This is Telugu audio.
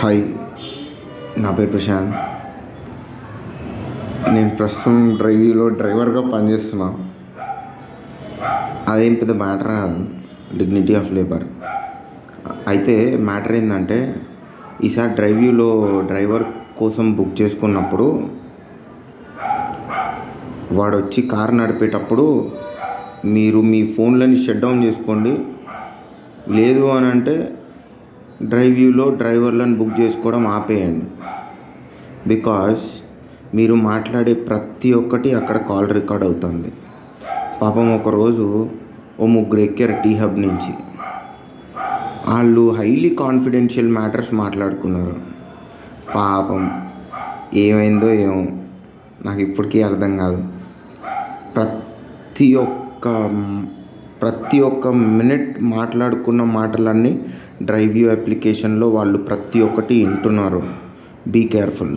హాయ్, నా పేరు ప్రశాంత్. నేను ప్రస్తుతం డ్రైవర్గా పనిచేస్తున్నా. అదేం పెద్ద మ్యాటర్ కాదు, డిగ్నిటీ ఆఫ్ లేబర్. అయితే మ్యాటర్ ఏంటంటే, ఈసారి డ్రైవర్ కోసం బుక్ చేసుకున్నప్పుడు వాడు వచ్చి కారు నడిపేటప్పుడు మీరు మీ ఫోన్లని షట్ డౌన్ చేసుకోండి. లేదు అని అంటే డ్రైవర్లను బుక్ చేసుకోవడం ఆపేయండి. బికాస్ మీరు మాట్లాడే ప్రతి ఒక్కటి అక్కడ కాల్ రికార్డ్ అవుతుంది. పాపం ఒకరోజు ముగ్గురు ఎక్కారు టీ హబ్ నుంచి. వాళ్ళు హైలీ కాన్ఫిడెన్షియల్ మ్యాటర్స్ మాట్లాడుకున్నారు. పాపం ఏమైందో ఏమో నాకు ఇప్పటికీ అర్థం కాదు. ప్రతి ఒక్క మినిట్ మాట్లాడుకున్న మాటలన్నీ డ్రైవ్ యూ అప్లికేషన్లో వాళ్ళు ప్రతి ఒక్కటి వింటున్నారు. Be careful.